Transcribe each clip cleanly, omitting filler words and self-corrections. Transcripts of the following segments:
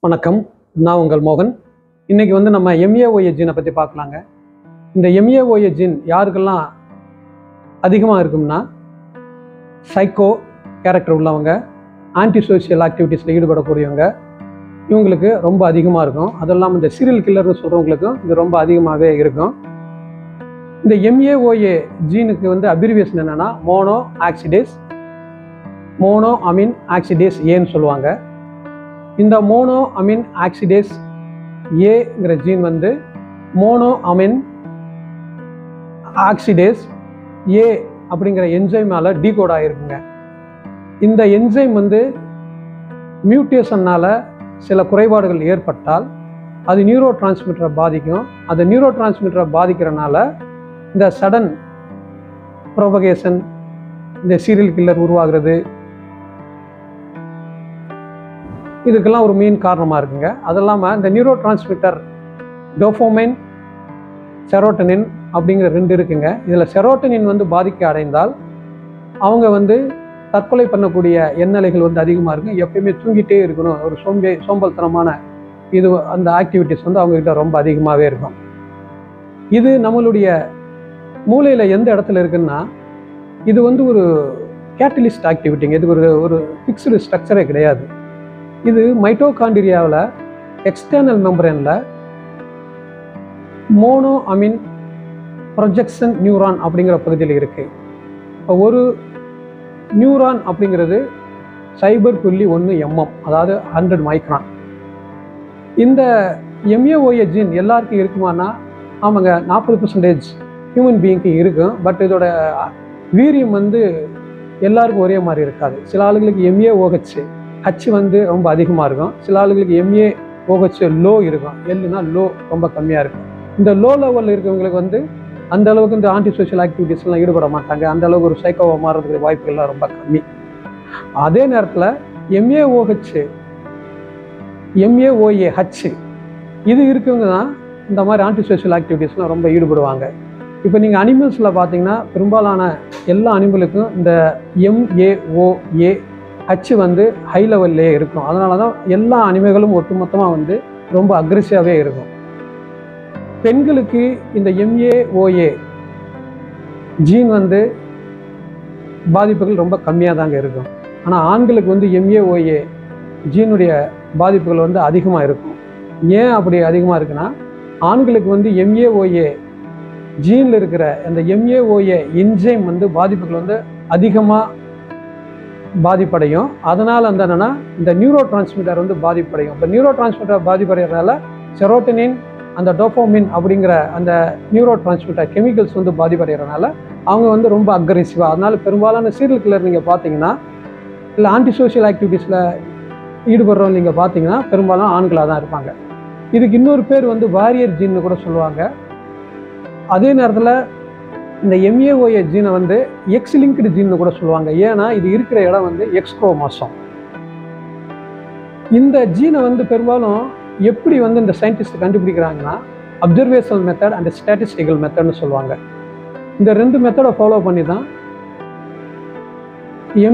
வணக்கம், நான் உங்கள் மோகன். இன்னைக்கு வந்து நம்ம MAOA ஜீனை பற்றி பார்க்கலாங்க. இந்த MAOA ஜீன் யாருக்கெல்லாம் அதிகமாக இருக்கும்னா, சைக்கோ கேரக்டர் உள்ளவங்க, ஆன்டி சோஷியல் ஆக்டிவிட்டீஸில் ஈடுபடக்கூடியவங்க, இவங்களுக்கு ரொம்ப அதிகமாக இருக்கும். அது இல்லாமல் இந்த சீரியல் கில்லர்னு சொல்கிறவங்களுக்கும் இது ரொம்ப அதிகமாகவே இருக்கும். இந்த MAOA ஜீனுக்கு வந்து அப்ரிவியேஷன் என்னென்னா மோனோ அமீன் ஆக்சிடேஸ் ஏன்னு சொல்லுவாங்க. இந்த மோனோ அமீன் ஆக்சிடேஸ் ஏங்கிற ஜீன் வந்து மோனோ அமீன் ஆக்சிடேஸ் ஏ அப்படிங்கிற என்சைமால டீகோட் ஆகிருக்குங்க. இந்த என்சைம் வந்து மியூட்டேஷனால் சில குறைபாடுகள் ஏற்பட்டால் அது நியூரோ டிரான்ஸ்மிட்டரை பாதிக்கும். அந்த நியூரோ டிரான்ஸ்மிட்டரை பாதிக்கிறனால இந்த சடன் ப்ரோபகேஷன், இந்த சீரியல் கில்லர் உருவாகிறது, இதுக்கெல்லாம் ஒரு மெயின் காரணமாக இருக்குங்க. அது இல்லாமல் இந்த நியூரோ டிரான்ஸ்மிட்டர் டோபமைன், செரோட்டனின் அப்படிங்கிற ரெண்டு இருக்குங்க. இதில் செரோட்டனின் வந்து பாதிக்க அடைந்தால் அவங்க வந்து தற்கொலை பண்ணக்கூடிய எண்ணலைகள் வந்து அதிகமாக இருக்கும். எப்பயுமே தூங்கிட்டே இருக்கணும், ஒரு சோம்பல்தனமான இது அந்த ஆக்டிவிட்டிஸ் வந்து அவங்ககிட்ட ரொம்ப அதிகமாகவே இருக்கும். இது நம்மளுடைய மூளையில் எந்த இடத்துல இருக்குன்னா, இது வந்து ஒரு கேட்டலிஸ்ட் ஆக்டிவிட்டிங்க. இது ஒரு ஃபிக்ஸ்டு ஸ்ட்ரக்சரே கிடையாது. இது மைட்டோகாண்ட்ரியாவில் எக்ஸ்டர்னல் மெம்பரேனில் மோனோ அமீன் ப்ரொஜெக்ஷன் நியூரான் அப்படிங்கிற பகுதியில் இருக்குது. இப்போ ஒரு நியூரான் அப்படிங்கிறது 0.1 mm, அதாவது 100 மைக்ரான். இந்த MAOA ஜீன் எல்லாருக்கும் இருக்குமானா, ஆமாங்க, 40% ஹியூமன் பீயிங்க்கு இருக்கும். பட் இதோட வீரியம் வந்து எல்லாருக்கும் ஒரே மாதிரி இருக்காது. சில ஆளுங்களுக்கு MAOH வந்து ரொம்ப அதிகமாக இருக்கும். சில ஆளுங்களுக்கு MAOH லோ இருக்கும். எல்லுனா லோ ரொம்ப கம்மியாக இருக்கும். இந்த லோ லெவலில் இருக்கவங்களுக்கு வந்து அந்த அளவுக்கு இந்த ஆன்டி சோஷியல் ஆக்டிவிட்டீஸ்லாம் ஈடுபட மாட்டாங்க. அந்த அளவுக்கு ஒரு சைக்கோவா மாறுறதுக்கு வாய்ப்புகள்லாம் ரொம்ப கம்மி. அதே நேரத்தில் MAOAH இது இருக்கவங்க தான் இந்த மாதிரி ஆன்டி சோஷியல் ஆக்டிவிட்டீஸ்லாம் ரொம்ப ஈடுபடுவாங்க. இப்போ நீங்கள் அனிமல்ஸில் பார்த்தீங்கன்னா பெரும்பாலான எல்லா அனிமலுக்கும் இந்த MAOAH வந்து ஹை லெவல்லே இருக்கும். அதனால தான் எல்லா அனிமல்களும் ஒட்டுமொத்தமாக வந்து ரொம்ப அக்ரெசிவாகவே இருக்கும். பெண்களுக்கு இந்த MAOA ஜீன் வந்து பாதிப்புகள் ரொம்ப கம்மியாக தாங்க இருக்கும். ஆனால் ஆண்களுக்கு வந்து MAOA ஜீனுடைய பாதிப்புகள் வந்து அதிகமாக இருக்கும். ஏன் அப்படி அதிகமாக இருக்குன்னா, ஆண்களுக்கு வந்து MAOA ஜீனில் இருக்கிற அந்த MAOA என்சைம் வந்து பாதிப்புகள் வந்து அதிகமாக பாதிப்படையும். அதனால் வந்து என்னென்னா, இந்த நியூரோ டிரான்ஸ்மிட்டர் வந்து பாதிப்படையும். இப்போ நியூரோ டிரான்ஸ்மிட்டர் பாதிப்படைகிறதுனால செரோட்டனின், அந்த டோபமைன் அப்படிங்கிற அந்த நியூரோ டிரான்ஸ்மிட்டர் கெமிக்கல்ஸ் வந்து பாதிப்படைகிறதுனால அவங்க வந்து ரொம்ப அக்ரெசிவாக, அதனால பெரும்பாலான சீரியல் கில்லர் நீங்கள் பார்த்தீங்கன்னா, இல்லை ஆன்டி சோஷியல் ஆக்டிவிட்டீஸில் ஈடுபடுறவங்க நீங்கள் பார்த்தீங்கன்னா பெரும்பாலும் ஆண்களாக தான் இருப்பாங்க. இதுக்கு இன்னொரு பேர் வந்து வாரியர் ஜீன்னு கூட சொல்லுவாங்க. அதே நேரத்தில் இந்த MAOA ஜீனை வந்து எக்ஸ் லிங்க்டு ஜீன்னு கூட சொல்லுவாங்க. ஏன்னா இது இருக்கிற இடம் வந்து எக்ஸ் குரோமோசோம். இந்த ஜீனை வந்து பெரும்பாலும் எப்படி வந்து இந்த சயின்டிஸ்ட் கண்டுபிடிக்கிறாங்கன்னா, அப்சர்வேஷனல் மெத்தட் அண்ட் ஸ்டாட்டிஸ்டிக்கல் மெத்தட்னு சொல்லுவாங்க. இந்த ரெண்டு மெத்தடை ஃபாலோ பண்ணி தான்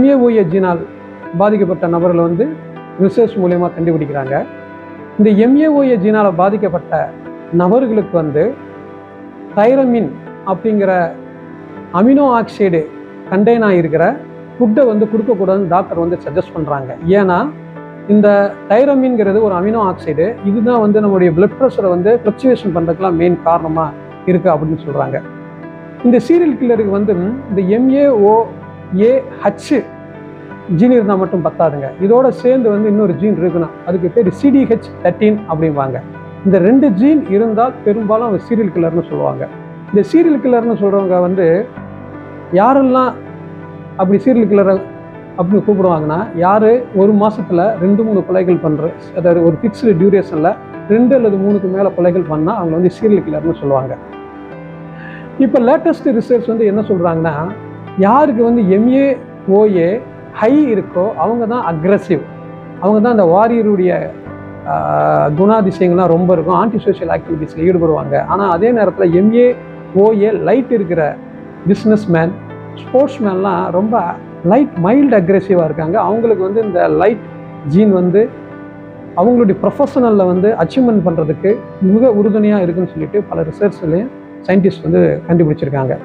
MAOA ஜீனால் பாதிக்கப்பட்ட நபர்களை வந்து ரிசர்ச் மூலயமா கண்டுபிடிக்கிறாங்க. இந்த MAOA ஜீனால் பாதிக்கப்பட்ட நபர்களுக்கு வந்து தைரமின் அப்படிங்கிற அமினோ ஆக்சைடு கண்டெய்னாக இருக்கிற ஃபுட்டை வந்து கொடுக்கக்கூடாதுன்னு டாக்டர் வந்து சஜஸ்ட் பண்ணுறாங்க. ஏன்னா இந்த தைரமின்ங்கிறது ஒரு அமினோ ஆக்சைடு, இதுதான் வந்து நம்மளுடைய பிளட் ப்ரெஷரை வந்து ஃப்ளக்சுவேஷன் பண்ணுறதுக்குலாம் மெயின் காரணமாக இருக்குது அப்படின்னு சொல்கிறாங்க. இந்த சீரியல் கில்லருக்கு வந்து இந்த MAOAH ஜீன் இருந்தால் மட்டும் பத்தாதுங்க. இதோட சேர்ந்து வந்து இன்னொரு ஜீன் இருக்கணும். அதுக்கு பேர் CDH13 அப்படிம்பாங்க. இந்த ரெண்டு ஜீன் இருந்தால் பெரும்பாலும் அவங்க சீரியல் கில்லர்னு சொல்லுவாங்க. இந்த சீரியல் கில்லர்னு சொல்கிறவங்க வந்து யாரெல்லாம் அப்படி சீரியல் கில்லரை அப்படின்னு கூப்பிடுவாங்கன்னா, யார் ஒரு மாதத்தில் 2-3 கொலைகள் பண்ணுற, அதாவது ஒரு ஃபிக்ஸ்டு டியூரேஷனில் 2 அல்லது 3க்கு மேலே கொலைகள் பண்ணால் அவங்க வந்து சீரியல் கில்லர்னு சொல்லுவாங்க. இப்போ லேட்டஸ்ட் ரிசர்ச் வந்து என்ன சொல்கிறாங்கன்னா, யாருக்கு வந்து MAOA ஹை இருக்கோ அவங்க தான் அக்ரெசிவ், அவங்க தான் அந்த வாரியருடைய குணாதிசயங்கள்லாம் ரொம்ப இருக்கும், ஆன்டி சோஷியல் ஆக்டிவிட்டீஸில் ஈடுபடுவாங்க. ஆனால் அதே நேரத்தில் MAOA லைட் இருக்கிற பிஸ்னஸ்மேன், ஸ்போர்ட்ஸ்மேன்லாம் ரொம்ப மைல்டு அக்ரெசிவாக இருக்காங்க. அவங்களுக்கு வந்து இந்த லைட் ஜீன் வந்து அவங்களுடைய ப்ரொஃபஷனலில் வந்து அச்சீவ்மெண்ட் பண்ணுறதுக்கு மிக உறுதுணையாக இருக்குன்னு சொல்லிட்டு பல ரிசர்ச்லையும் சயின்டிஸ்ட் வந்து கண்டுபிடிச்சிருக்காங்க.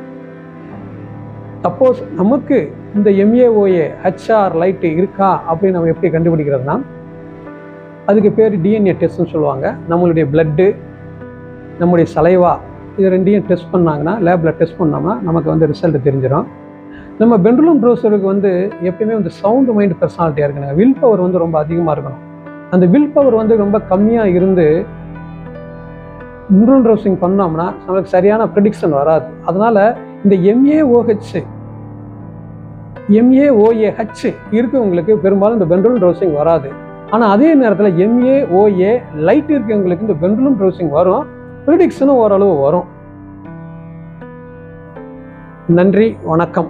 சப்போஸ் நமக்கு இந்த MAOA HR லைட்டு இருக்கா அப்படின்னு நம்ம எப்படி கண்டுபிடிக்கிறதுனா, அதுக்கு பேர் DNA டெஸ்ட்னு சொல்லுவாங்க. நம்மளுடைய பிளட்டு, நம்முடைய சலைவா, இது ரெண்டையும் டெஸ்ட் பண்ணாங்கன்னா, லேபில் டெஸ்ட் பண்ணோம்னா நமக்கு வந்து ரிசல்ட் தெரிஞ்சிடும். நம்ம பெண்டுலம் ப்ரௌசருக்கு வந்து எப்பயுமே வந்து சவுண்ட் மைண்ட் பர்சனாலிட்டியாக இருக்கணும். வில் பவர் வந்து ரொம்ப அதிகமாக இருக்கணும். அந்த வில் பவர் வந்து ரொம்ப கம்மியாக இருந்து பெண்டுலம் ப்ரௌசிங் பண்ணோம்னா நமக்கு சரியான ப்ரெடிக்ஷன் வராது. அதனால் இந்த MAOH இருக்கவங்களுக்கு பெரும்பாலும் இந்த பெண்டுலம் ப்ரௌசிங் வராது. ஆனால் அதே நேரத்தில் MAOA லைட் இருக்கவங்களுக்கு இந்த பெண்டுலம் ப்ரௌசிங் வரும், ப்ரெடிக்ஷனும் ஓரளவு வரும். நன்றி, வணக்கம்.